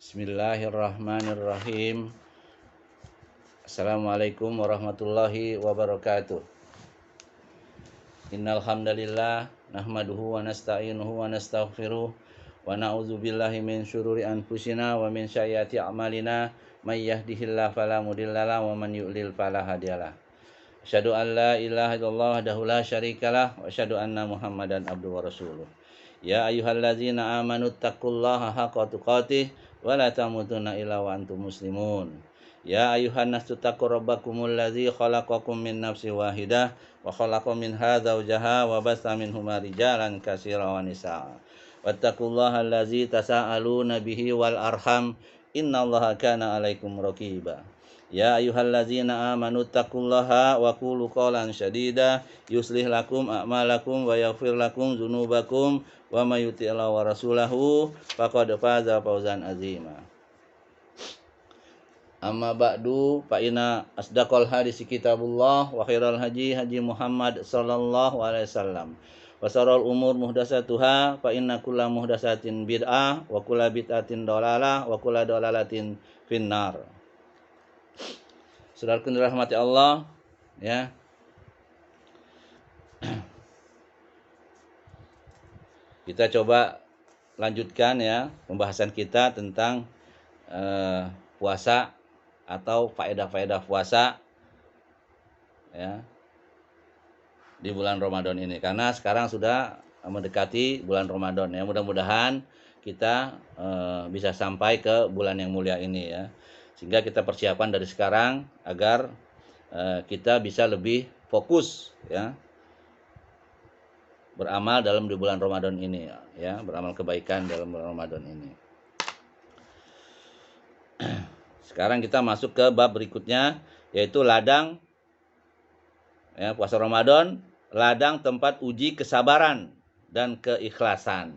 Bismillahirrahmanirrahim. Assalamualaikum warahmatullahi wabarakatuh. Innal hamdalillah nahmaduhu wa nasta'inuhu wa nastaghfiruh wa na'udzu billahi min syururi anfusina wa min sayyiati a'malina may yahdihillahu fala mudhillalah wa man yudlil fala hadiyalah. Asyhadu an la ilaha illallah wahdahu la syarikalah wa asyhadu anna Muhammadan abduhu wa rasuluh. Ya ayyuhallazina amanu taqullaha haqqa tuqatih wa la tamutunna illa wa antum muslimun. Ya ayyuhan nasu taqu rabbakumul ladzi khalaqakum min nafsin wahidah wa khalaqa minha zawjaha wa basta minhuma rijalan katsiran wa nisaa. Wattaqullaha allazi tasaaluna bihi wal arham innallaha kana 'alaikum raqiba. Ya ayyuhallazina amanu taqullaha wa qulu qawlan sadida yuslih lakum a'malakum wa yaghfir lakum dzunubakum wa may yuti'illah wa rasulahu faqad faza fawzan azima. Amma ba'du fa inna asdaqal hadisi kitabullah wa khairal haji Muhammad sallallahu alaihi wasallam wa syarrul umur muhdatsatuha fa inna kulla muhdatsatin bid'ah wa kulla bid'atin dhalalah wa kulla dhalalatin finnar. Saudaraku dirahmati Allah, ya. Kita coba lanjutkan ya pembahasan kita tentang puasa atau faedah-faedah puasa ya di bulan Ramadan ini. Karena sekarang sudah mendekati bulan Ramadan ya. Mudah-mudahan kita bisa sampai ke bulan yang mulia ini ya. Sehingga kita persiapan dari sekarang agar kita bisa lebih fokus ya beramal dalam di bulan Ramadan ini ya, beramal kebaikan dalam bulan Ramadan ini. Sekarang kita masuk ke bab berikutnya yaitu ladang ya, puasa Ramadan, ladang tempat uji kesabaran dan keikhlasan.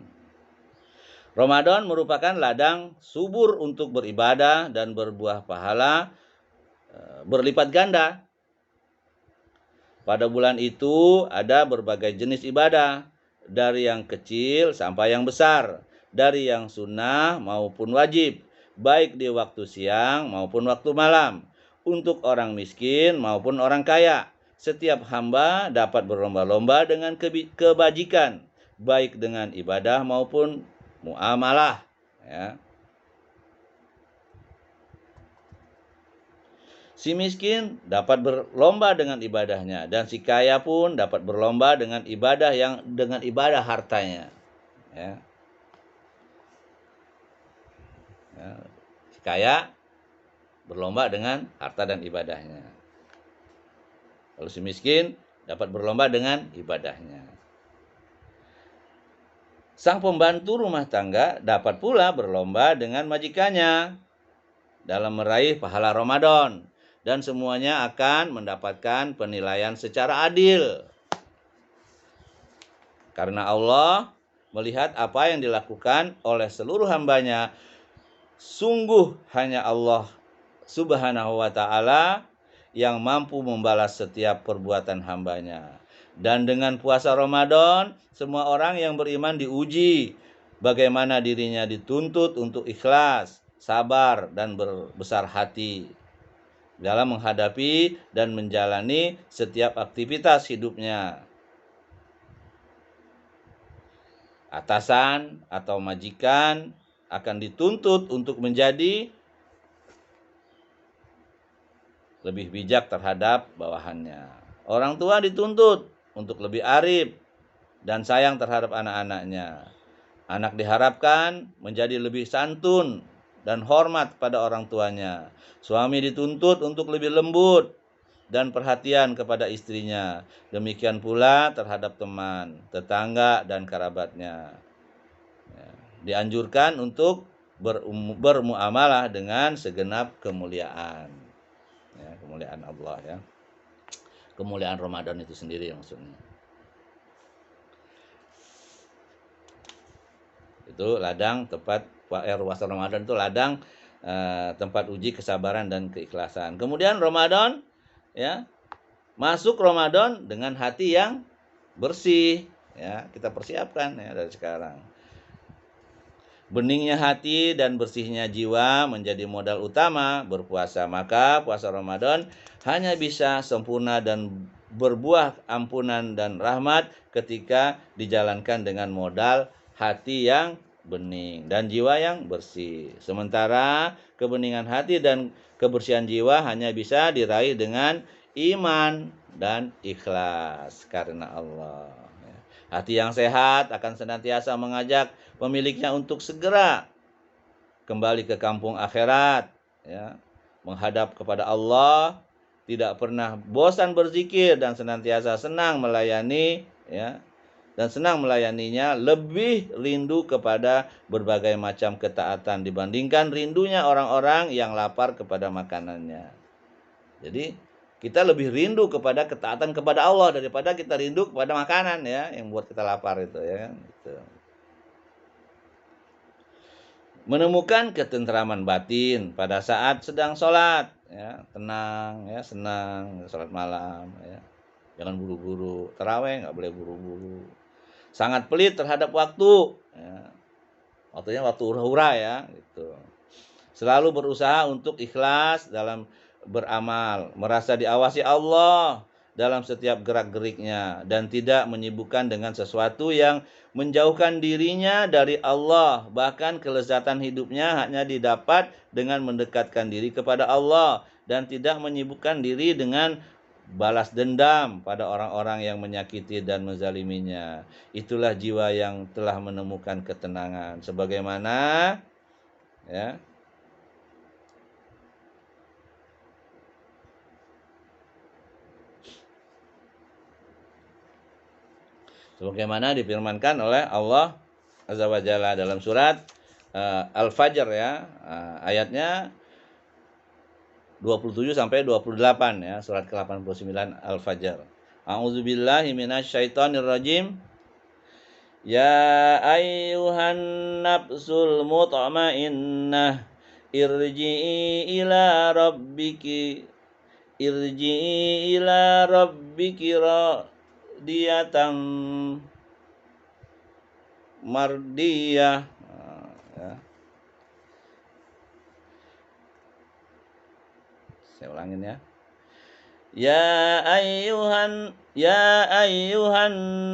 Ramadan merupakan ladang subur untuk beribadah dan berbuah pahala berlipat ganda. Pada bulan itu ada berbagai jenis ibadah, dari yang kecil sampai yang besar, dari yang sunnah maupun wajib, baik di waktu siang maupun waktu malam, untuk orang miskin maupun orang kaya. Setiap hamba dapat berlomba-lomba dengan kebajikan, baik dengan ibadah maupun muamalah ya. Si miskin dapat berlomba dengan ibadahnya dan si kaya pun dapat berlomba dengan ibadah hartanya ya. Ya, si kaya berlomba dengan harta dan ibadahnya. Kalau si miskin dapat berlomba dengan ibadahnya. Sang pembantu rumah tangga dapat pula berlomba dengan majikannya dalam meraih pahala Ramadan, dan semuanya akan mendapatkan penilaian secara adil. Karena Allah melihat apa yang dilakukan oleh seluruh hambanya, sungguh hanya Allah Subhanahu wa ta'ala yang mampu membalas setiap perbuatan hambanya. Dan dengan puasa Ramadan, semua orang yang beriman diuji bagaimana dirinya dituntut untuk ikhlas, sabar, dan berbesar hati dalam menghadapi dan menjalani setiap aktivitas hidupnya. Atasan atau majikan akan dituntut untuk menjadi lebih bijak terhadap bawahannya. Orang tua dituntut untuk lebih arif dan sayang terhadap anak-anaknya. Anak diharapkan menjadi lebih santun dan hormat pada orang tuanya. Suami dituntut untuk lebih lembut dan perhatian kepada istrinya. Demikian pula terhadap teman, tetangga, dan kerabatnya. Ya, dianjurkan untuk bermuamalah dengan segenap kemuliaan. Ya, kemuliaan Allah ya. Kemuliaan Ramadan itu sendiri maksudnya. Itu ladang tempat puasa Ramadan itu ladang tempat uji kesabaran dan keikhlasan. Kemudian Ramadan ya, masuk Ramadan dengan hati yang bersih ya, kita persiapkan ya dari sekarang. beningnya hati dan bersihnya jiwa menjadi modal utama berpuasa. Maka puasa Ramadan hanya bisa sempurna dan berbuah ampunan dan rahmat ketika dijalankan dengan modal hati yang bening dan jiwa yang bersih. Sementara kebeningan hati dan kebersihan jiwa hanya bisa diraih dengan iman dan ikhlas karena Allah. Hati yang sehat akan senantiasa mengajak pemiliknya untuk segera kembali ke kampung akhirat, ya, menghadap kepada Allah, tidak pernah bosan berzikir dan senantiasa senang melayani, ya, dan senang melayaninya, lebih rindu kepada berbagai macam ketaatan dibandingkan rindunya orang-orang yang lapar kepada makanannya. Jadi kita lebih rindu kepada ketaatan kepada Allah daripada kita rindu kepada makanan, ya, yang buat kita lapar itu, ya kan, gitu. Menemukan ketentraman batin pada saat sedang sholat, ya, tenang, ya, senang, sholat malam, ya. Jangan buru-buru, taraweh nggak boleh buru-buru. Sangat pelit terhadap waktu, ya. Waktunya waktu hura-hura, ya, gitu. Selalu berusaha untuk ikhlas dalam beramal, merasa diawasi Allah dalam setiap gerak-geriknya, dan tidak menyibukkan dengan sesuatu yang menjauhkan dirinya dari Allah. Bahkan kelezatan hidupnya hanya didapat dengan mendekatkan diri kepada Allah, dan tidak menyibukkan diri dengan balas dendam pada orang-orang yang menyakiti dan menzaliminya. Itulah jiwa yang telah menemukan ketenangan. Sebagaimana, ya, sebagaimana difirmankan oleh Allah Azza wa Jalla dalam surat Al-Fajr, ya, ayatnya 27 sampai 28, ya, surat ke-89 Al-Fajr. A'udzubillahi minasyaitonir rajim. Ya ayyuhan nafsul mutmainnah irji'i ila rabbiki radiyatan mardiyah, ya. Saya ulangin, ya. Ya ayyuhan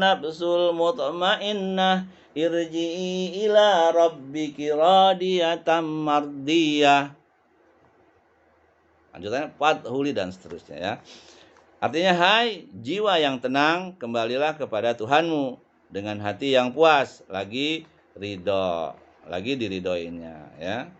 nafsul mutmainnah irji'i ila rabbiki radiyatan mardiyah. Lanjutannya fadhuli dan seterusnya, ya. Artinya, hai jiwa yang tenang, kembalilah kepada Tuhanmu dengan hati yang puas, lagi diridoinya, ya.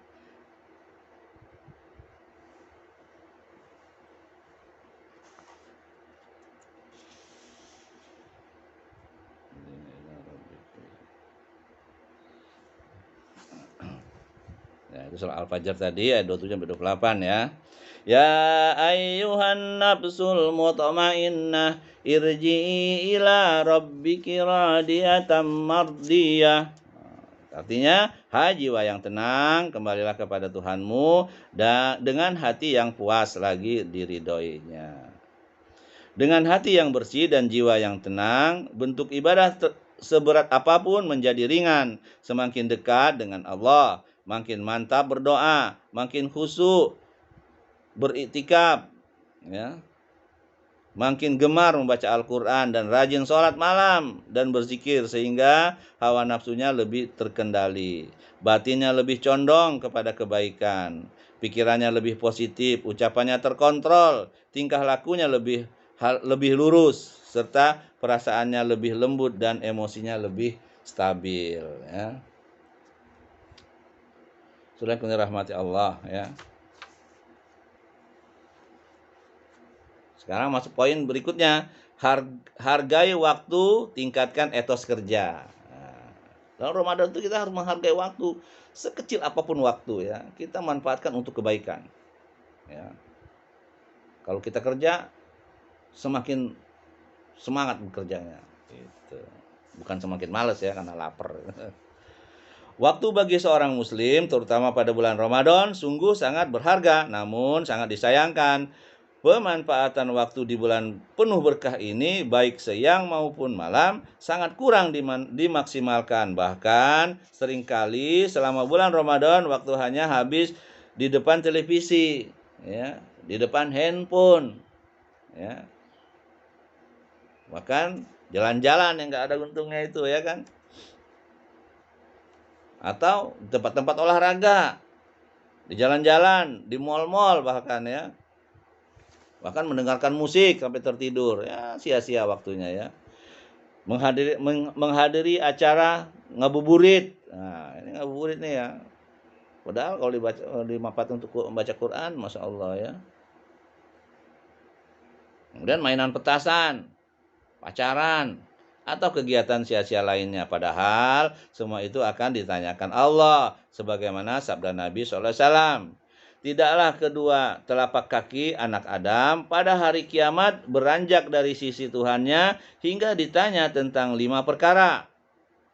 Ya, itu surah Al-Fajr tadi ayat 27 sampai 28, ya. Ya ayyuhan nafsul mutmainnah irji'i ila rabbiki radiyatan mardiyah. Artinya, hai jiwa yang tenang, kembalilah kepada Tuhanmu dan dengan hati yang puas, lagi diridhoinya. Dengan hati yang bersih dan jiwa yang tenang, bentuk ibadah seberat apapun menjadi ringan. Semakin dekat dengan Allah, makin mantap berdoa, makin khusyuk beriktikaf, ya, makin gemar membaca Al-Quran dan rajin sholat malam dan berzikir, sehingga hawa nafsunya lebih terkendali, batinnya lebih condong kepada kebaikan, pikirannya lebih positif, ucapannya terkontrol, tingkah lakunya lebih lurus, serta perasaannya lebih lembut dan emosinya lebih stabil, ya. Sudah dirahmati Allah, ya. Sekarang masuk poin berikutnya, hargai waktu, tingkatkan etos kerja. Nah, dalam Ramadan itu kita harus menghargai waktu, sekecil apapun waktu, ya, kita manfaatkan untuk kebaikan, ya. Kalau kita kerja, semakin semangat bekerjanya, gitu. Bukan semakin malas, ya, karena lapar. Waktu bagi seorang muslim, terutama pada bulan Ramadan, sungguh sangat berharga, namun sangat disayangkan pemanfaatan waktu di bulan penuh berkah ini baik siang maupun malam sangat kurang dimaksimalkan. Bahkan seringkali selama bulan Ramadan waktu hanya habis di depan televisi, ya, di depan handphone, ya. Bahkan jalan-jalan yang nggak ada untungnya itu, ya kan? Atau tempat-tempat olahraga, di jalan-jalan, di mal-mal bahkan, ya. Bahkan mendengarkan musik sampai tertidur, ya sia-sia waktunya, ya. Menghadiri acara ngabuburit. Nah, ini ngabuburit nih, ya. Padahal kalau dimapat untuk membaca Quran, Masya Allah, ya. Kemudian mainan petasan, pacaran, atau kegiatan sia-sia lainnya. Padahal semua itu akan ditanyakan Allah. Sebagaimana sabda Nabi SAW. Tidaklah kedua telapak kaki anak Adam pada hari kiamat beranjak dari sisi Tuhannya hingga ditanya tentang 5 perkara.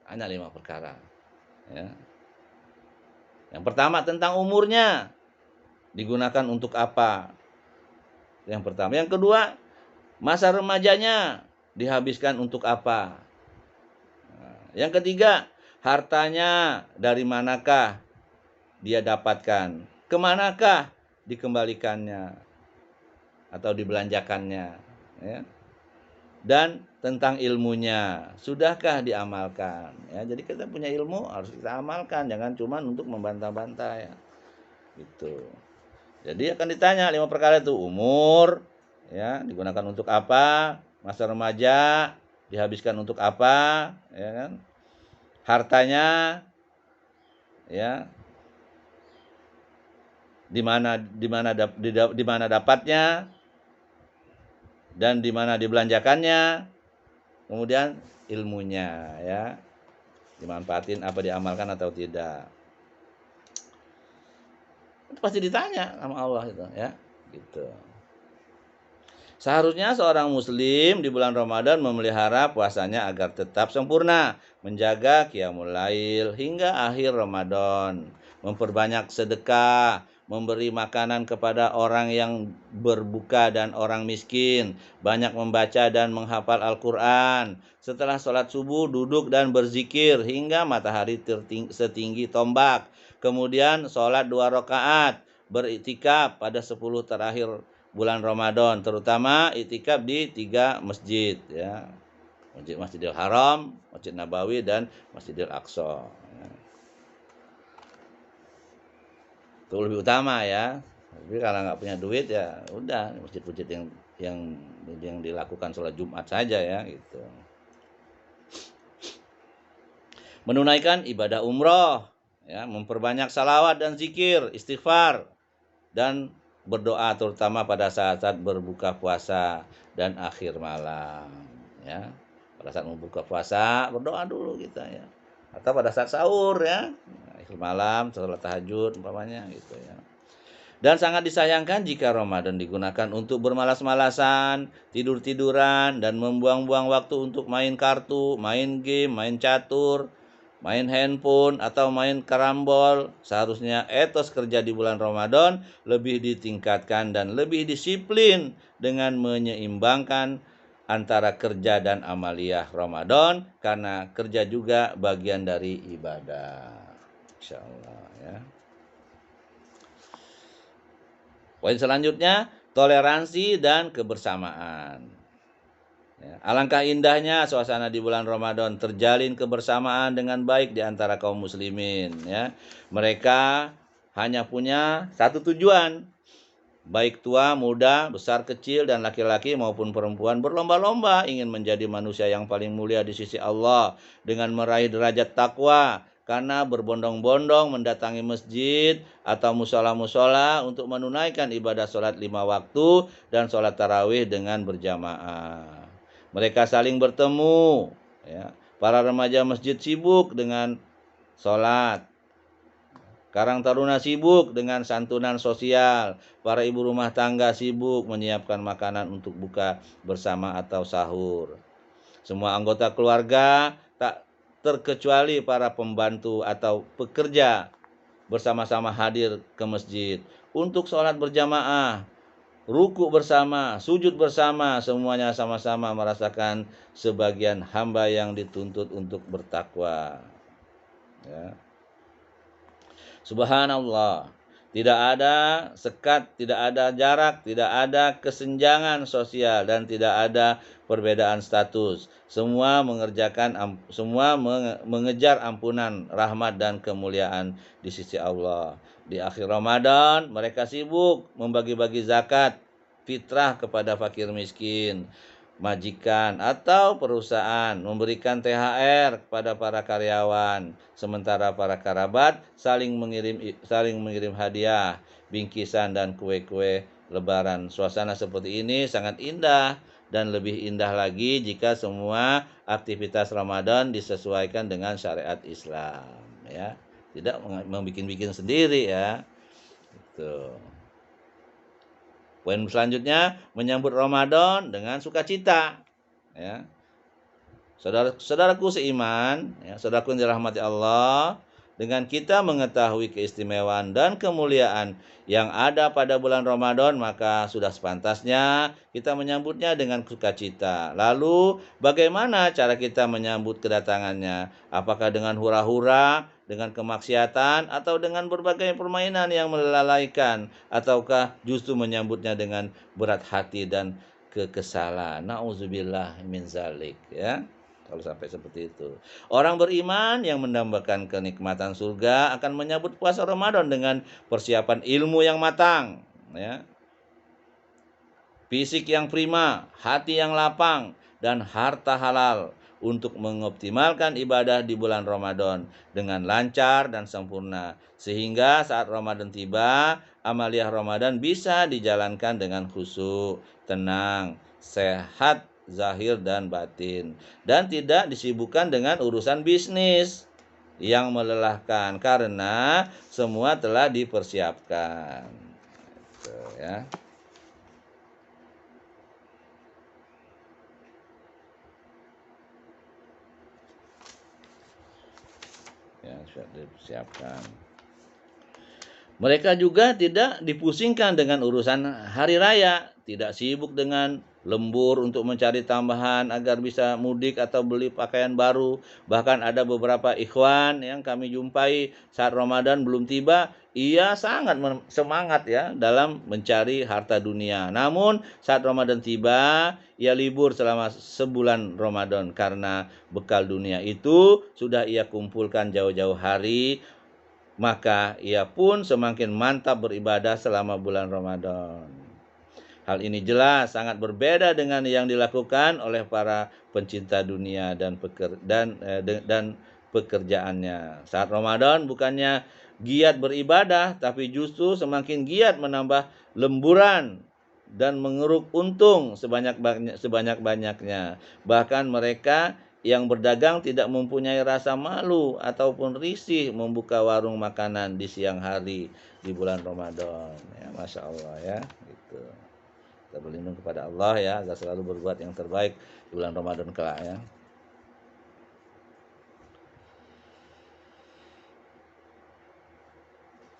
Hanya 5 perkara. Ya. Yang pertama tentang umurnya. Digunakan untuk apa? Yang pertama. Yang kedua, masa remajanya dihabiskan untuk apa? Yang ketiga, hartanya dari manakah dia dapatkan? Kemanakah dikembalikannya atau dibelanjakannya? Ya. Dan tentang ilmunya, sudahkah diamalkan? Ya, jadi kita punya ilmu harus kita amalkan, jangan cuma untuk membantah-bantah, ya. Gitu. Jadi akan ditanya 5 perkara itu, umur, ya, digunakan untuk apa? Masa remaja dihabiskan untuk apa? Ya kan? Hartanya, ya, di mana dapatnya dan di mana dibelanjakannya. Kemudian ilmunya, ya, dimanfaatin apa, diamalkan atau tidak. Itu pasti ditanya sama Allah itu, ya. Gitu. Seharusnya seorang muslim di bulan Ramadan memelihara puasanya agar tetap sempurna, menjaga qiyamul lail hingga akhir Ramadan, memperbanyak sedekah, memberi makanan kepada orang yang berbuka dan orang miskin, banyak membaca dan menghafal Al-Qur'an. Setelah sholat subuh duduk dan berzikir hingga matahari setinggi tombak. Kemudian sholat 2 rakaat, beriktikaf pada 10 terakhir bulan Ramadan, terutama itikaf di 3 masjid, ya. Masjidil Haram, Masjid Nabawi, dan Masjidil Aqsa. Ya. Itu lebih utama, ya. Tapi kalau nggak punya duit, ya udah masjid-masjid yang dilakukan sholat Jumat saja, ya, gitu. Menunaikan ibadah umroh, ya, memperbanyak salawat dan zikir, istighfar, dan berdoa terutama pada saat-saat berbuka puasa dan akhir malam, ya. Pada saat membuka puasa berdoa dulu kita, ya. Atau pada saat sahur, ya. Akhir malam sholat tahajud umpamanya gitu, ya. Dan sangat disayangkan jika Ramadan digunakan untuk bermalas-malasan, tidur-tiduran, dan membuang-buang waktu untuk main kartu, main game, main catur, main handphone, atau main karambol. Seharusnya etos kerja di bulan Ramadan lebih ditingkatkan dan lebih disiplin dengan menyeimbangkan antara kerja dan amaliyah Ramadan, karena kerja juga bagian dari ibadah. Insyaallah, ya. Poin selanjutnya, toleransi dan kebersamaan. Ya, alangkah indahnya suasana di bulan Ramadan, terjalin kebersamaan dengan baik di antara kaum muslimin, ya. Mereka hanya punya satu tujuan, baik tua, muda, besar, kecil, dan laki-laki maupun perempuan berlomba-lomba ingin menjadi manusia yang paling mulia di sisi Allah dengan meraih derajat takwa, karena berbondong-bondong mendatangi masjid atau musola-musola untuk menunaikan ibadah sholat 5 waktu dan sholat tarawih dengan berjamaah. Mereka saling bertemu, ya. Para remaja masjid sibuk dengan sholat, Karang Taruna sibuk dengan santunan sosial, para ibu rumah tangga sibuk menyiapkan makanan untuk buka bersama atau sahur. Semua anggota keluarga, tak terkecuali para pembantu atau pekerja, bersama-sama hadir ke masjid untuk sholat berjamaah, ruku bersama, sujud bersama, semuanya sama-sama merasakan sebagian hamba yang dituntut untuk bertakwa. Ya. Subhanallah. Tidak ada sekat, tidak ada jarak, tidak ada kesenjangan sosial, dan tidak ada perbedaan status. Semua mengejar ampunan, rahmat, dan kemuliaan di sisi Allah. Di akhir Ramadan, mereka sibuk membagi-bagi zakat, fitrah kepada fakir miskin, majikan atau perusahaan, memberikan THR kepada para karyawan, sementara para kerabat saling mengirim hadiah, bingkisan, dan kue-kue lebaran. Suasana seperti ini sangat indah, dan lebih indah lagi jika semua aktivitas Ramadan disesuaikan dengan syariat Islam, ya. Tidak membikin-bikin sendiri, ya. Gitu. Poin selanjutnya, menyambut Ramadan dengan sukacita. Ya. Saudaraku seiman, ya, saudaraku yang dirahmati Allah, dengan kita mengetahui keistimewaan dan kemuliaan yang ada pada bulan Ramadan, maka sudah sepantasnya kita menyambutnya dengan sukacita. Lalu, bagaimana cara kita menyambut kedatangannya? Apakah dengan hura-hura, dengan kemaksiatan, atau dengan berbagai permainan yang melalaikan, ataukah justru menyambutnya dengan berat hati dan kekesalan? Nauzubillah min zalik, ya. Kalau sampai seperti itu. Orang beriman yang mendambakan kenikmatan surga akan menyambut puasa Ramadan dengan persiapan ilmu yang matang, ya. Fisik yang prima, hati yang lapang, dan harta halal untuk mengoptimalkan ibadah di bulan Ramadan dengan lancar dan sempurna. Sehingga saat Ramadan tiba, amaliyah Ramadan bisa dijalankan dengan khusyuk, tenang, sehat, zahir dan batin, dan tidak disibukkan dengan urusan bisnis yang melelahkan karena semua telah dipersiapkan. Gitu, ya. Ya, sudah dipersiapkan. Mereka juga tidak dipusingkan dengan urusan hari raya, tidak sibuk dengan lembur untuk mencari tambahan agar bisa mudik atau beli pakaian baru. Bahkan ada beberapa ikhwan yang kami jumpai saat Ramadan belum tiba, ia sangat semangat, ya, dalam mencari harta dunia. Namun saat Ramadan tiba, ia libur selama sebulan Ramadan karena bekal dunia itu sudah ia kumpulkan jauh-jauh hari. Maka ia pun semakin mantap beribadah selama bulan Ramadan. Hal ini jelas sangat berbeda dengan yang dilakukan oleh para pencinta dunia dan pekerjaannya. Saat Ramadan bukannya giat beribadah, tapi justru semakin giat menambah lemburan dan mengeruk untung sebanyak-banyaknya. Bahkan mereka yang berdagang tidak mempunyai rasa malu ataupun risih membuka warung makanan di siang hari di bulan Ramadan. Ya, Masya Allah, ya. Gitu. Kita berlindung kepada Allah, ya, agar selalu berbuat yang terbaik di bulan Ramadan kelak, ya.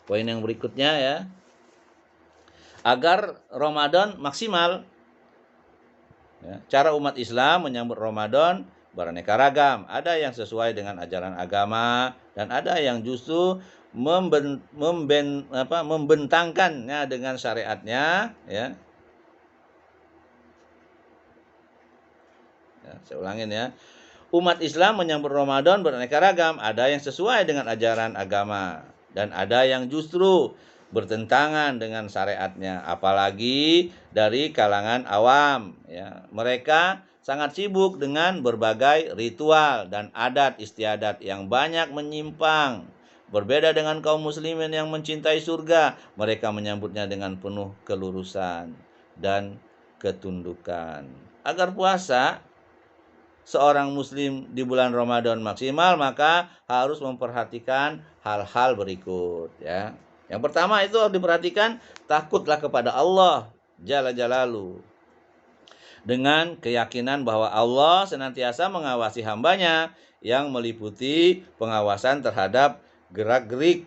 Poin yang berikutnya, ya, agar Ramadan maksimal, ya, cara umat Islam menyambut Ramadan beraneka ragam. Ada yang sesuai dengan ajaran agama dan ada yang justru membentangkannya dengan syariatnya, ya. Ya, saya ulangin, ya. Umat Islam menyambut Ramadan beraneka ragam. Ada yang sesuai dengan ajaran agama dan ada yang justru bertentangan dengan syariatnya, apalagi dari kalangan awam, ya. Mereka sangat sibuk dengan berbagai ritual dan adat istiadat yang banyak menyimpang. Berbeda dengan kaum muslimin yang mencintai surga, mereka menyambutnya dengan penuh kelurusan dan ketundukan. Agar puasa seorang muslim di bulan Ramadan maksimal, maka harus memperhatikan hal-hal berikut, ya. Yang pertama itu harus diperhatikan, takutlah kepada Allah Jalla Jalaluhu, dengan keyakinan bahwa Allah senantiasa mengawasi hambanya, yang meliputi pengawasan terhadap gerak-gerik,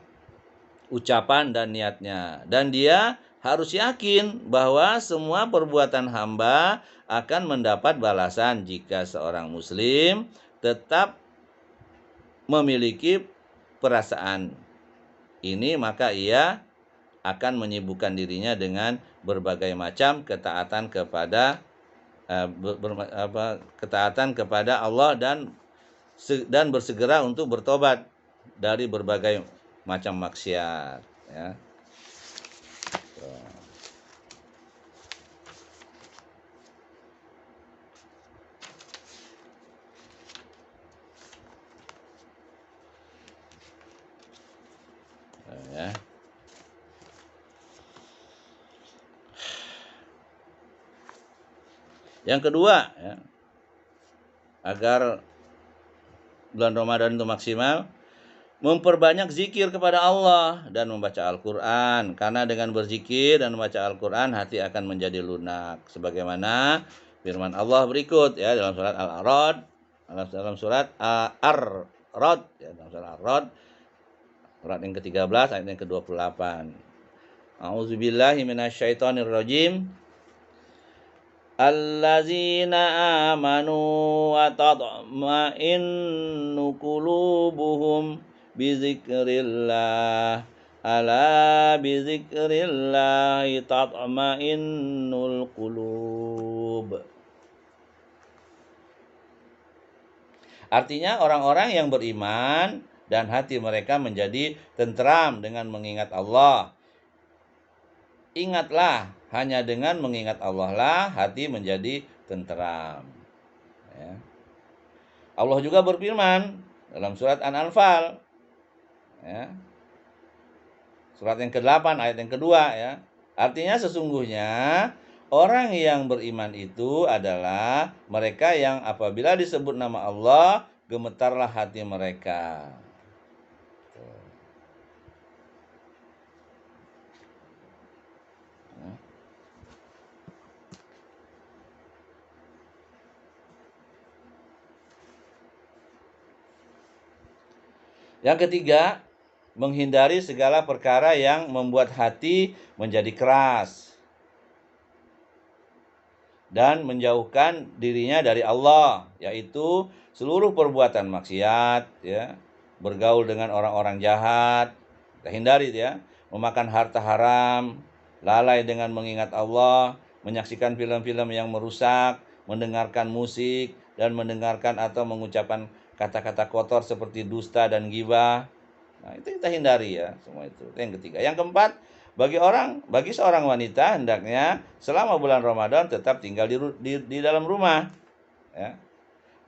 ucapan, dan niatnya. Dan Dia harus yakin bahwa semua perbuatan hamba akan mendapat balasan jika seorang muslim tetap memiliki perasaan ini, maka ia akan menyibukkan dirinya dengan berbagai macam ketaatan kepada ketaatan kepada Allah dan bersegera untuk bertobat dari berbagai macam maksiat, ya. Ya. Yang kedua, ya, agar bulan Ramadan itu maksimal, memperbanyak zikir kepada Allah dan membaca Al-Quran. Karena dengan berzikir dan membaca Al-Quran, hati akan menjadi lunak. Sebagaimana firman Allah berikut, ya, dalam surat Al-A'rad, dalam surat Ar-Rad, ya, dalam surat Ar-Rad, surat yang ke-13 ayat yang ke-28. A'udzubillahi minasyaitonirrajim. Allazina amanu wa tatma'innu qulubuhum bizikrillah. Ala bizikrillahi tatma'innul qulub. Artinya orang-orang yang beriman dan hati mereka menjadi tentram dengan mengingat Allah. Ingatlah, hanya dengan mengingat Allah lah hati menjadi tenteram. Ya. Allah juga berfirman dalam surat An-Anfal, ya, surat yang ke-8 ayat yang kedua, ya. Artinya sesungguhnya orang yang beriman itu adalah mereka yang apabila disebut nama Allah gemetarlah hati mereka. Yang ketiga, menghindari segala perkara yang membuat hati menjadi keras dan menjauhkan dirinya dari Allah, yaitu seluruh perbuatan maksiat, ya, bergaul dengan orang-orang jahat, kita hindari, ya, memakan harta haram, lalai dengan mengingat Allah, menyaksikan film-film yang merusak, mendengarkan musik, dan mendengarkan atau mengucapkan kata-kata kotor seperti dusta dan ghibah. Nah, itu kita hindari, ya, semua itu. Itu yang ketiga. Yang keempat, bagi seorang wanita hendaknya selama bulan Ramadan tetap tinggal di dalam rumah, ya,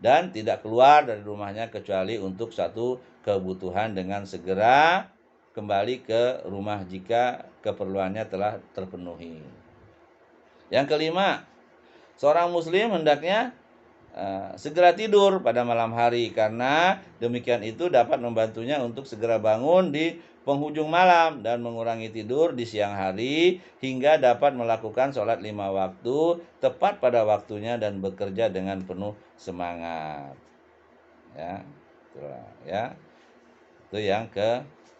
dan tidak keluar dari rumahnya kecuali untuk satu kebutuhan dengan segera kembali ke rumah jika keperluannya telah terpenuhi. Yang kelima, seorang muslim hendaknya segera tidur pada malam hari, karena demikian itu dapat membantunya untuk segera bangun di penghujung malam dan mengurangi tidur di siang hari hingga dapat melakukan sholat 5 waktu tepat pada waktunya dan bekerja dengan penuh semangat. Ya, itulah, ya. Itu yang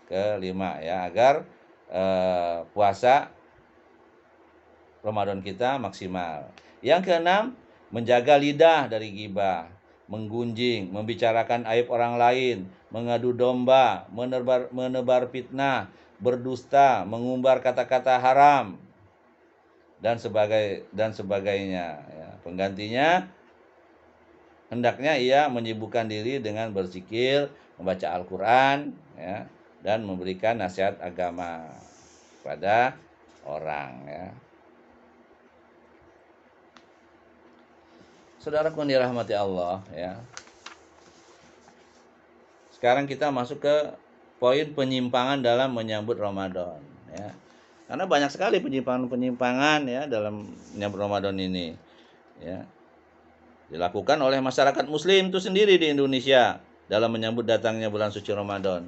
kelima, ya, agar puasa Ramadan kita maksimal. Yang keenam, menjaga lidah dari ghibah, menggunjing, membicarakan aib orang lain, mengadu domba, menebar fitnah, berdusta, mengumbar kata-kata haram, dan sebagainya. Ya. Penggantinya hendaknya ia menyibukkan diri dengan berzikir, membaca Al-Quran, ya, dan memberikan nasihat agama kepada orang, ya. Saudaraku yang dirahmati Allah, ya. Sekarang kita masuk ke poin penyimpangan dalam menyambut Ramadan, ya. Karena banyak sekali penyimpangan-penyimpangan, ya, dalam menyambut Ramadan ini, ya, dilakukan oleh masyarakat muslim itu sendiri di Indonesia dalam menyambut datangnya bulan suci Ramadan.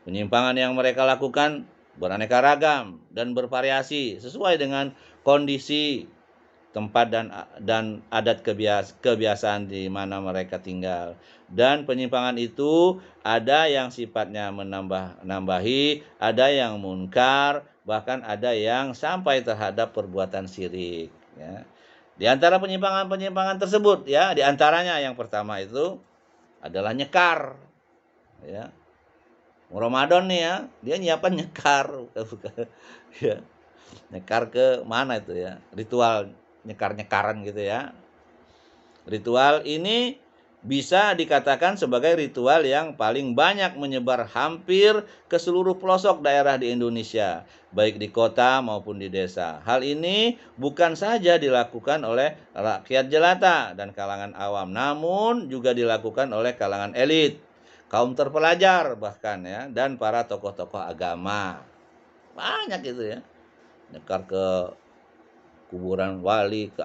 Penyimpangan yang mereka lakukan beraneka ragam dan bervariasi sesuai dengan kondisi tempat dan adat kebiasaan di mana mereka tinggal. Dan penyimpangan itu ada yang sifatnya menambahi, ada yang munkar, bahkan ada yang sampai terhadap perbuatan syirik, ya. Di antara penyimpangan-penyimpangan tersebut, ya, di antaranya yang pertama itu adalah nyekar, ya. Ramadan nih, ya, dia nyiapkan nyekar, ya. Nyekar ke mana itu, ya? Ritual nyekar-nyekaran gitu, ya. Ritual ini bisa dikatakan sebagai ritual yang paling banyak menyebar hampir ke seluruh pelosok daerah di Indonesia, baik di kota maupun di desa. Hal ini bukan saja dilakukan oleh rakyat jelata dan kalangan awam, namun juga dilakukan oleh kalangan elit, kaum terpelajar bahkan, ya, dan para tokoh-tokoh agama. Banyak itu, ya. Nyekar ke kuburan wali, ke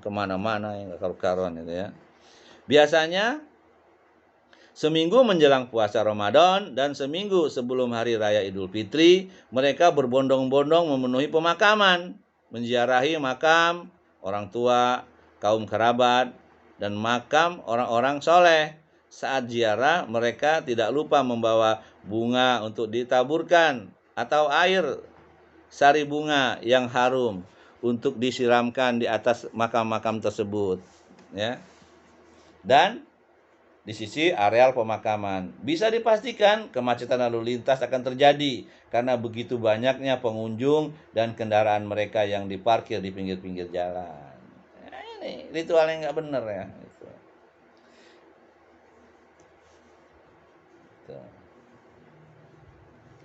kemana-mana yang karu-karuan itu, ya. Biasanya seminggu menjelang puasa Ramadan dan seminggu sebelum hari raya Idul Fitri, mereka berbondong-bondong memenuhi pemakaman, menziarahi makam orang tua, kaum kerabat, dan makam orang-orang soleh. Saat ziarah, mereka tidak lupa membawa bunga untuk ditaburkan atau air sari bunga yang harum untuk disiramkan di atas makam-makam tersebut, ya. Dan di sisi areal pemakaman, bisa dipastikan kemacetan lalu lintas akan terjadi karena begitu banyaknya pengunjung dan kendaraan mereka yang diparkir di pinggir-pinggir jalan. Nah, ini ritual yang nggak benar, ya. Itu.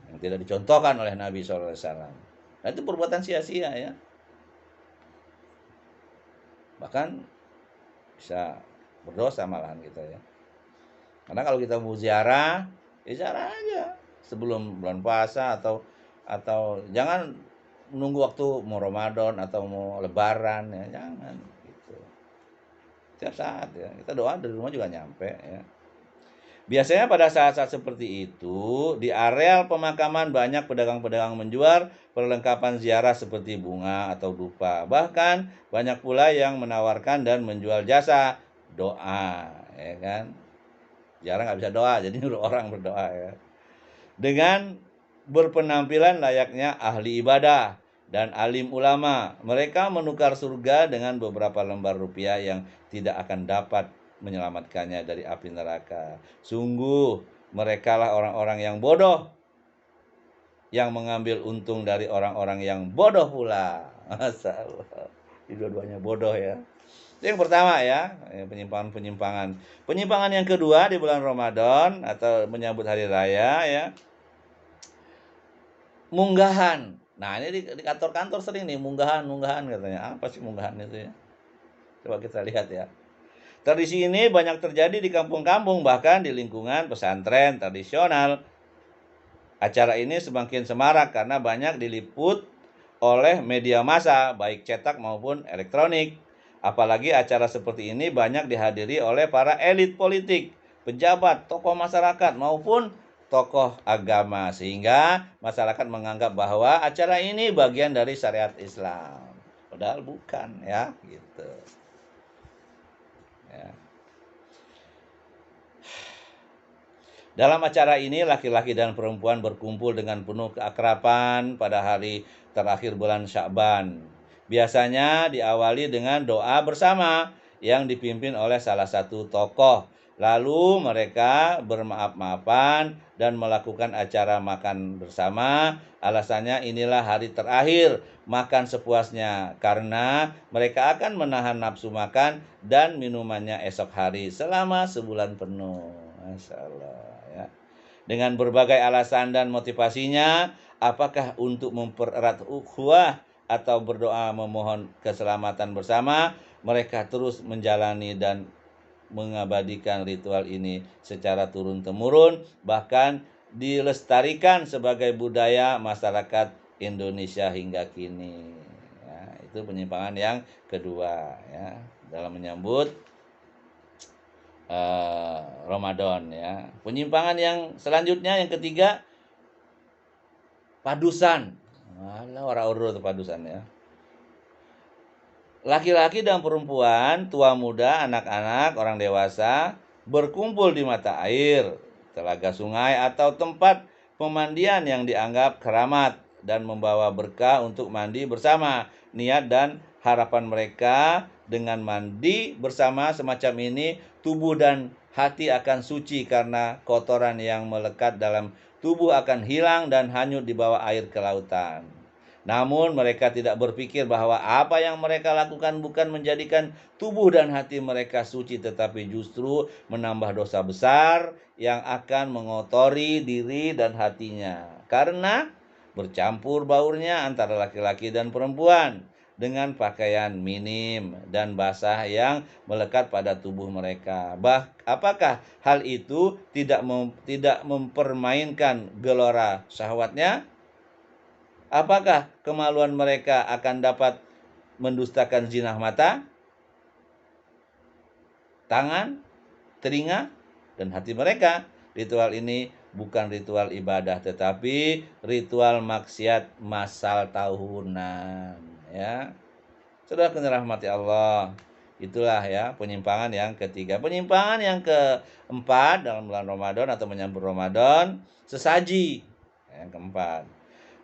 Yang tidak dicontohkan oleh Nabi SAW. Nah, itu perbuatan sia-sia, ya. Bahkan bisa berdosa malahan kita, ya. Karena kalau kita mau ziarah, ya ziarah aja sebelum bulan puasa atau jangan menunggu waktu mau Ramadan atau mau Lebaran, ya, jangan gitu. Setiap saat, ya, kita doa dari rumah juga nyampe, ya. Biasanya pada saat-saat seperti itu, di areal pemakaman banyak pedagang-pedagang menjual perlengkapan ziarah seperti bunga atau dupa. Bahkan banyak pula yang menawarkan dan menjual jasa doa, ya kan. Jarang nggak bisa doa, jadi nyuruh orang berdoa, ya. Dengan berpenampilan layaknya ahli ibadah dan alim ulama, mereka menukar surga dengan beberapa lembar rupiah yang tidak akan dapat menyelamatkannya dari api neraka. Sungguh, merekalah orang-orang yang bodoh, yang mengambil untung dari orang-orang yang bodoh pula. Masya Allah. Dua-duanya bodoh, ya. Itu yang pertama, ya, penyimpangan-penyimpangan. Penyimpangan yang kedua di bulan Ramadan atau menyambut hari raya, ya, munggahan. Nah, ini di kantor-kantor sering nih munggahan katanya. Apa sih munggahan itu, ya? Coba kita lihat, ya. Tradisi ini banyak terjadi di kampung-kampung, bahkan di lingkungan pesantren tradisional. Acara ini semakin semarak karena banyak diliput oleh media massa, baik cetak maupun elektronik. Apalagi acara seperti ini banyak dihadiri oleh para elit politik, pejabat, tokoh masyarakat, maupun tokoh agama. Sehingga masyarakat menganggap bahwa acara ini bagian dari syariat Islam. Padahal bukan, ya, gitu. Ya. Dalam acara ini, laki-laki dan perempuan berkumpul dengan penuh keakraban pada hari terakhir bulan Sya'ban. Biasanya diawali dengan doa bersama yang dipimpin oleh salah satu tokoh. Lalu mereka bermaaf-maafan dan melakukan acara makan bersama. Alasannya inilah hari terakhir makan sepuasnya karena mereka akan menahan nafsu makan dan minumannya esok hari selama sebulan penuh. Masya Allah, ya. Dengan berbagai alasan dan motivasinya, apakah untuk mempererat ukhuwah atau berdoa memohon keselamatan bersama, mereka terus menjalani dan mengabadikan ritual ini secara turun-temurun, bahkan dilestarikan sebagai budaya masyarakat Indonesia hingga kini. Ya, itu penyimpangan yang kedua, ya, dalam menyambut Ramadan, ya. Penyimpangan yang selanjutnya yang ketiga, padusan. Alah, ora uro tuh padusan, ya. Laki-laki dan perempuan, tua muda, anak-anak, orang dewasa berkumpul di mata air, telaga sungai atau tempat pemandian yang dianggap keramat dan membawa berkah untuk mandi bersama. Niat dan harapan mereka dengan mandi bersama semacam ini, tubuh dan hati akan suci karena kotoran yang melekat dalam tubuh akan hilang dan hanyut di bawah air ke lautan. Namun mereka tidak berpikir bahwa apa yang mereka lakukan bukan menjadikan tubuh dan hati mereka suci, tetapi justru menambah dosa besar yang akan mengotori diri dan hatinya. Karena bercampur baurnya antara laki-laki dan perempuan dengan pakaian minim dan basah yang melekat pada tubuh mereka. Apakah hal itu tidak mempermainkan gelora syahwatnya? Apakah kemaluan mereka akan dapat mendustakan zina mata, tangan, telinga, dan hati mereka? Ritual ini bukan ritual ibadah, tetapi ritual maksiat masal tahunan. Ya, sudah dirahmati Allah. Itulah ya penyimpangan yang ketiga. Penyimpangan yang keempat dalam bulan Ramadan atau menyambut Ramadan, sesaji. Yang keempat,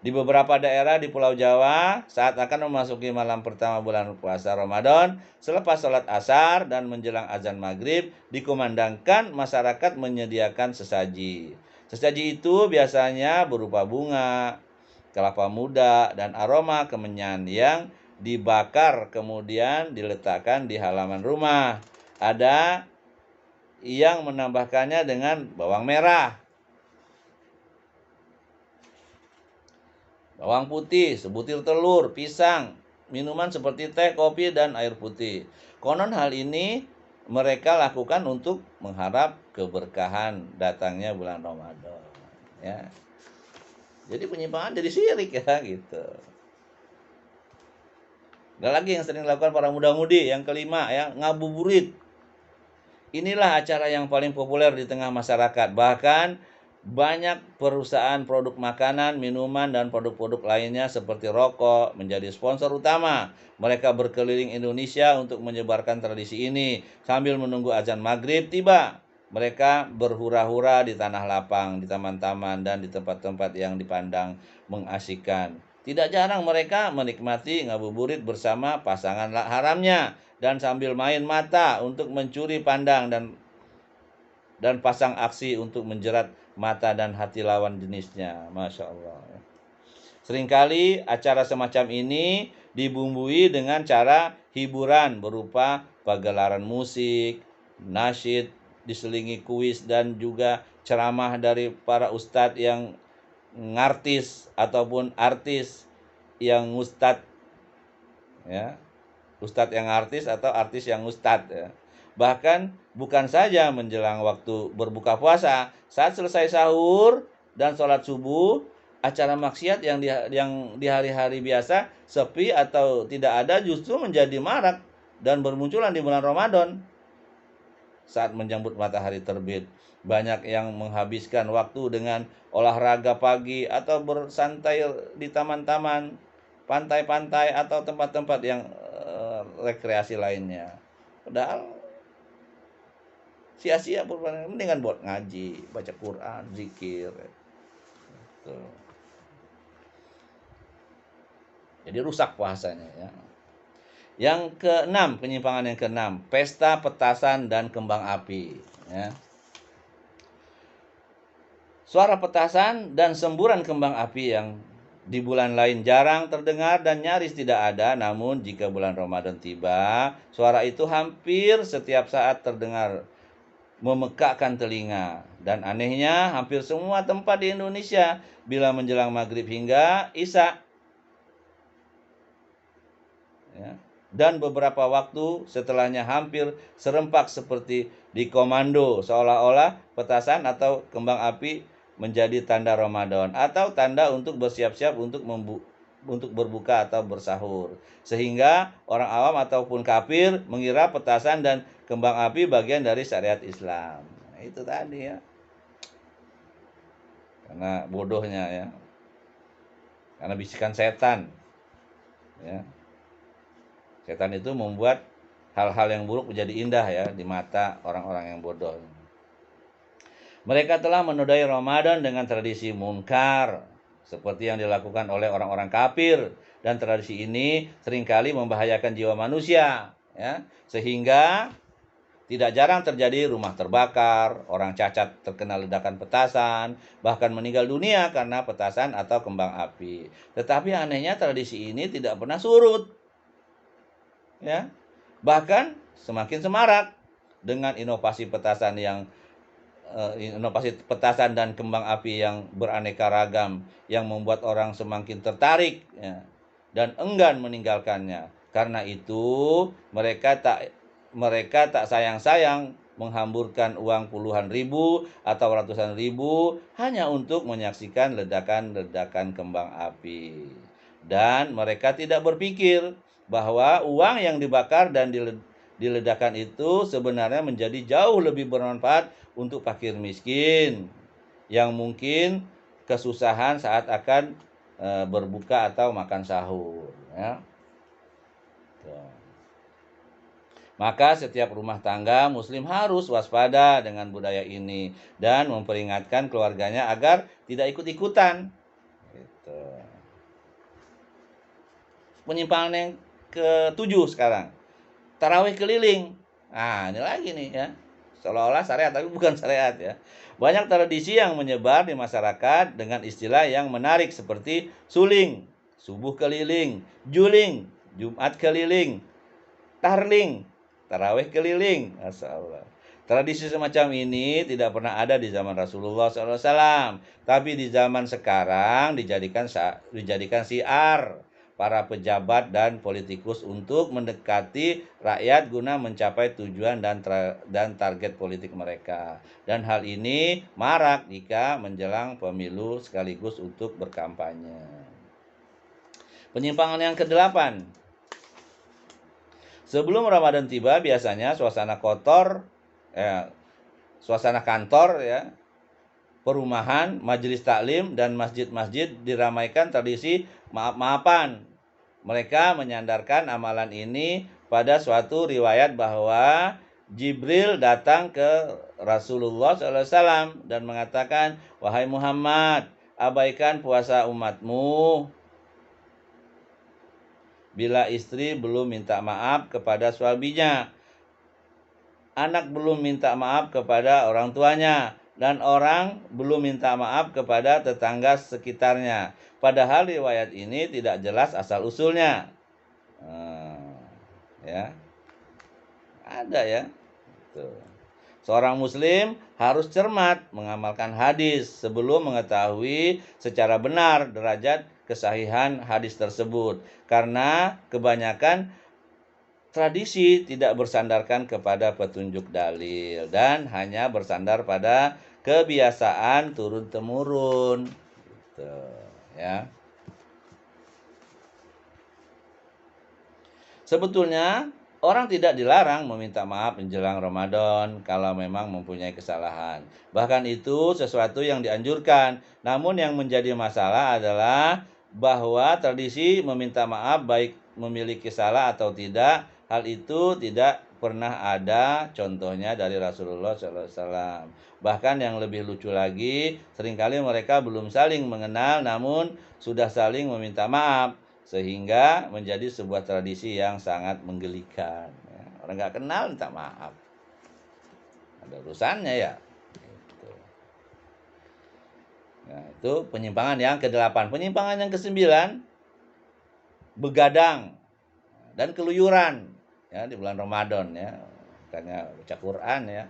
di beberapa daerah di Pulau Jawa, saat akan memasuki malam pertama bulan puasa Ramadan, selepas sholat asar dan menjelang azan maghrib, dikumandangkan masyarakat menyediakan sesaji. Sesaji itu biasanya berupa bunga, kelapa muda, dan aroma kemenyan yang dibakar kemudian diletakkan di halaman rumah. Ada yang menambahkannya dengan bawang merah, bawang putih, sebutir telur, pisang, minuman seperti teh, kopi, dan air putih. Konon hal ini mereka lakukan untuk mengharap keberkahan datangnya bulan Ramadan. Ya. Jadi penyimpangan jadi syirik ya gitu. Ada lagi yang sering dilakukan para muda-mudi. Yang kelima ya, ngabuburit. Inilah acara yang paling populer di tengah masyarakat. Bahkan banyak perusahaan produk makanan, minuman, dan produk-produk lainnya seperti rokok menjadi sponsor utama. Mereka berkeliling Indonesia untuk menyebarkan tradisi ini. Sambil menunggu azan maghrib tiba, mereka berhura-hura di tanah lapang, di taman-taman, dan di tempat-tempat yang dipandang mengasihkan. Tidak jarang mereka menikmati ngabuburit bersama pasangan haramnya dan sambil main mata untuk mencuri pandang dan pasang aksi untuk menjerat mata dan hati lawan jenisnya. Masya Allah. Seringkali acara semacam ini dibumbui dengan cara hiburan berupa pagelaran musik, nasyid, diselingi kuis, dan juga ceramah dari para ustadz yang ngartis ataupun artis yang ustadz, ya, ustadz yang artis atau artis yang ustadz ya. Bahkan bukan saja menjelang waktu berbuka puasa, saat selesai sahur dan sholat subuh, acara maksiat yang di hari-hari biasa sepi atau tidak ada justru menjadi marak dan bermunculan di bulan Ramadan. Saat menjemput matahari terbit, banyak yang menghabiskan waktu dengan olahraga pagi atau bersantai di taman-taman, pantai-pantai, atau tempat-tempat yang rekreasi lainnya. Padahal sia-sia berbulan, mendingan buat ngaji, baca Quran, zikir. Tuh. Jadi rusak puasanya ya. Yang keenam, penyimpangan yang keenam, pesta petasan dan kembang api ya. Suara petasan dan semburan kembang api yang di bulan lain jarang terdengar dan nyaris tidak ada, namun jika bulan Ramadan tiba, suara itu hampir setiap saat terdengar memekakkan telinga. Dan anehnya, hampir semua tempat di Indonesia bila menjelang maghrib hingga isya, ya, dan beberapa waktu setelahnya hampir serempak seperti dikomando, seolah-olah petasan atau kembang api menjadi tanda Ramadan atau tanda untuk bersiap-siap untuk berbuka atau bersahur, sehingga orang awam ataupun kafir mengira petasan dan kembang api bagian dari syariat Islam. Nah, itu tadi ya, karena bodohnya ya, karena bisikan setan ya. Setan itu membuat hal-hal yang buruk menjadi indah ya di mata orang-orang yang bodoh. Mereka telah menodai Ramadan dengan tradisi munkar, seperti yang dilakukan oleh orang-orang kafir, dan tradisi ini seringkali membahayakan jiwa manusia, ya, sehingga tidak jarang terjadi rumah terbakar, orang cacat terkena ledakan petasan, bahkan meninggal dunia karena petasan atau kembang api. Tetapi anehnya tradisi ini tidak pernah surut, ya, bahkan semakin semarak dengan inovasi petasan dan kembang api yang beraneka ragam yang membuat orang semakin tertarik, ya, dan enggan meninggalkannya. Karena itu mereka tak sayang-sayang menghamburkan uang puluhan ribu atau ratusan ribu hanya untuk menyaksikan ledakan-ledakan kembang api. Dan mereka tidak berpikir bahwa uang yang dibakar dan diledakkan itu sebenarnya menjadi jauh lebih bermanfaat untuk fakir miskin yang mungkin kesusahan saat akan berbuka atau makan sahur, ya. Maka setiap rumah tangga muslim harus waspada dengan budaya ini dan memperingatkan keluarganya agar tidak ikut-ikutan. Gitu. Penyimpangan yang ketujuh sekarang, tarawih keliling. Nah, ini lagi nih ya, seolah-olah syariat tapi bukan syariat ya. Banyak tradisi yang menyebar di masyarakat dengan istilah yang menarik seperti suling, subuh keliling, juling, Jumat keliling, tarling, tarawih keliling. Masya Allah. Tradisi semacam ini tidak pernah ada di zaman Rasulullah SAW, tapi di zaman sekarang dijadikan syiar para pejabat dan politikus untuk mendekati rakyat guna mencapai tujuan dan target politik mereka. Dan hal ini marak jika menjelang pemilu sekaligus untuk berkampanye. Penyimpangan yang ke-8. Sebelum Ramadan tiba, biasanya suasana kantor ya, perumahan, majelis taklim, dan masjid-masjid diramaikan tradisi maaf-maafan. Mereka menyandarkan amalan ini pada suatu riwayat bahwa Jibril datang ke Rasulullah SAW dan mengatakan, "Wahai Muhammad, abaikan puasa umatmu bila istri belum minta maaf kepada suaminya, anak belum minta maaf kepada orang tuanya, dan orang belum minta maaf kepada tetangga sekitarnya." Padahal riwayat ini tidak jelas asal-usulnya. Ya, ada ya. Tuh. Seorang muslim harus cermat mengamalkan hadis sebelum mengetahui secara benar derajat kesahihan hadis tersebut. Karena kebanyakan tradisi tidak bersandarkan kepada petunjuk dalil dan hanya bersandar pada kebiasaan turun-temurun. Gitu, ya. Sebetulnya orang tidak dilarang meminta maaf menjelang Ramadan kalau memang mempunyai kesalahan. Bahkan itu sesuatu yang dianjurkan. Namun yang menjadi masalah adalah bahwa tradisi meminta maaf baik memiliki salah atau tidak, hal itu tidak pernah ada contohnya dari Rasulullah SAW. Bahkan yang lebih lucu lagi, seringkali mereka belum saling mengenal namun sudah saling meminta maaf, sehingga menjadi sebuah tradisi yang sangat menggelikan. Orang nggak kenal minta maaf, ada urusannya ya. Nah, itu penyimpangan yang ke-8. Penyimpangan yang ke-9, begadang dan keluyuran ya di bulan Ramadan ya, makanya baca Quran ya.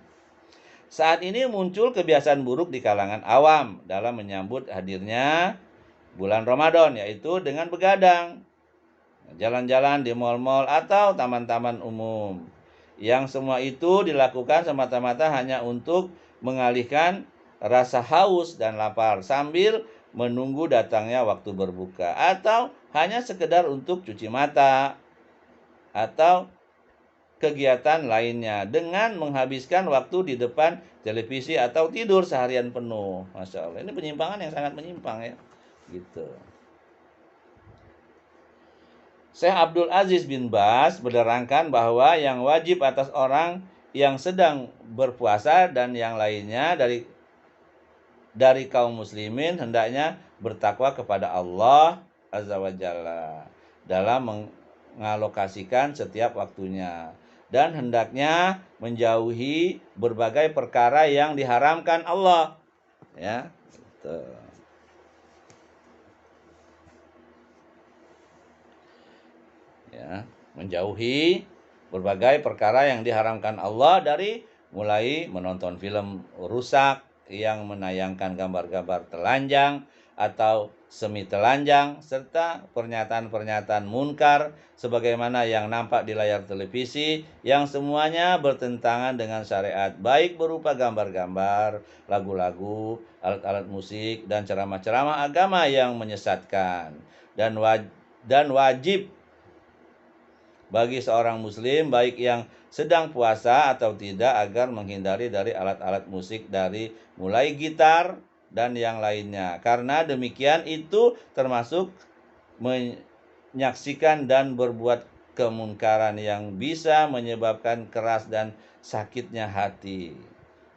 Saat ini muncul kebiasaan buruk di kalangan awam dalam menyambut hadirnya bulan Ramadan, yaitu dengan begadang, jalan-jalan di mal-mal atau taman-taman umum. Yang semua itu dilakukan semata-mata hanya untuk mengalihkan rasa haus dan lapar sambil menunggu datangnya waktu berbuka, atau hanya sekedar untuk cuci mata atau kegiatan lainnya dengan menghabiskan waktu di depan televisi atau tidur seharian penuh. Masya Allah, ini penyimpangan yang sangat menyimpang ya, gitu. Syekh Abdul Aziz bin Baz menerangkan bahwa yang wajib atas orang yang sedang berpuasa dan yang lainnya dari kaum muslimin hendaknya bertakwa kepada Allah Azza wa Jalla dalam mengalokasikan setiap waktunya dan hendaknya menjauhi berbagai perkara yang diharamkan Allah, ya. Gitu. Ya, menjauhi berbagai perkara yang diharamkan Allah, dari mulai menonton film rusak yang menayangkan gambar-gambar telanjang atau semi telanjang, serta pernyataan-pernyataan munkar sebagaimana yang nampak di layar televisi yang semuanya bertentangan dengan syariat, baik berupa gambar-gambar, lagu-lagu, alat-alat musik, dan ceramah-ceramah agama yang menyesatkan. Dan wajib bagi seorang muslim baik yang sedang puasa atau tidak agar menghindari dari alat-alat musik dari mulai gitar dan yang lainnya. Karena demikian itu termasuk menyaksikan dan berbuat kemunkaran yang bisa menyebabkan keras dan sakitnya hati,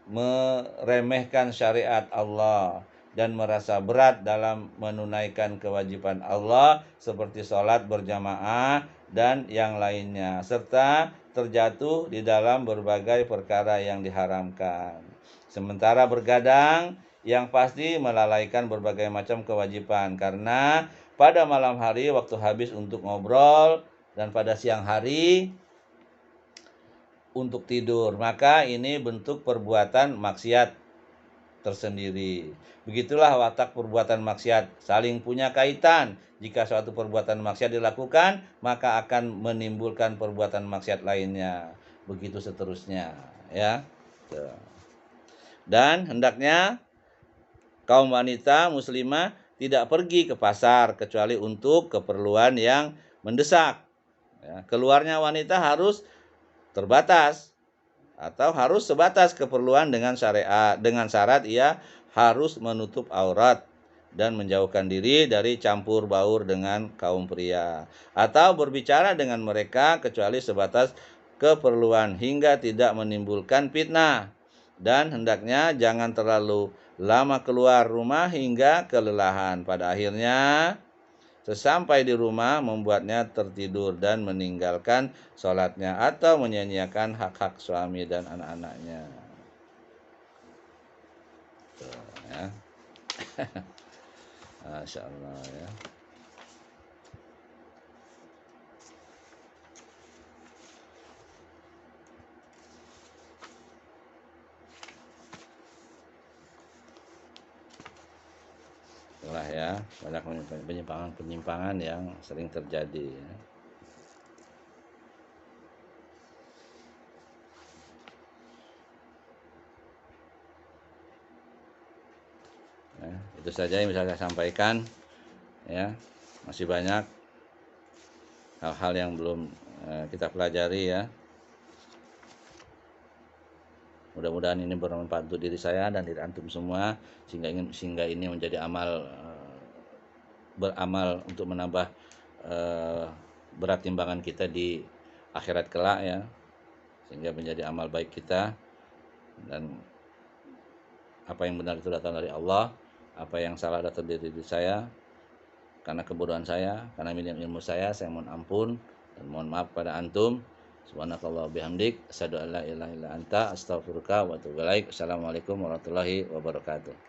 meremehkan syariat Allah, dan merasa berat dalam menunaikan kewajiban Allah seperti sholat berjamaah dan yang lainnya, serta terjatuh di dalam berbagai perkara yang diharamkan. Sementara bergadang yang pasti melalaikan berbagai macam kewajiban, karena pada malam hari waktu habis untuk ngobrol dan pada siang hari untuk tidur, maka ini bentuk perbuatan maksiat tersendiri. Begitulah watak perbuatan maksiat, saling punya kaitan. Jika suatu perbuatan maksiat dilakukan, maka akan menimbulkan perbuatan maksiat lainnya. Begitu seterusnya, ya. Dan hendaknya kaum wanita muslimah tidak pergi ke pasar kecuali untuk keperluan yang mendesak. Ya, keluarnya wanita harus terbatas atau harus sebatas keperluan dengan syariat, dengan syarat ia harus menutup aurat dan menjauhkan diri dari campur baur dengan kaum pria, atau berbicara dengan mereka kecuali sebatas keperluan hingga tidak menimbulkan fitnah. Dan hendaknya jangan terlalu lama keluar rumah hingga kelelahan. Pada akhirnya sesampai di rumah membuatnya tertidur dan meninggalkan sholatnya atau menyia-nyiakan hak-hak suami dan anak-anaknya. Tuh, ya. Masya Allah, ya. Itulah ya, banyak penyimpangan-penyimpangan yang sering terjadi, ya. Ya, itu saja yang bisa saya sampaikan, ya. Masih banyak hal-hal yang belum kita pelajari, ya. Mudah-mudahan ini bermanfaat untuk diri saya dan diri antum semua, sehingga ini menjadi beramal untuk menambah berat timbangan kita di akhirat kelak, ya, sehingga menjadi amal baik kita. Dan apa yang benar itu datang dari Allah, apa yang salah datang dari diri saya karena kebodohan saya, karena minim ilmu saya mohon ampun dan mohon maaf pada antum. Subhanakallah bihamdik, asyhadu an la ilaha illa anta, astaghfiruka wa atubu ilaik. Assalamualaikum warahmatullahi wabarakatuh.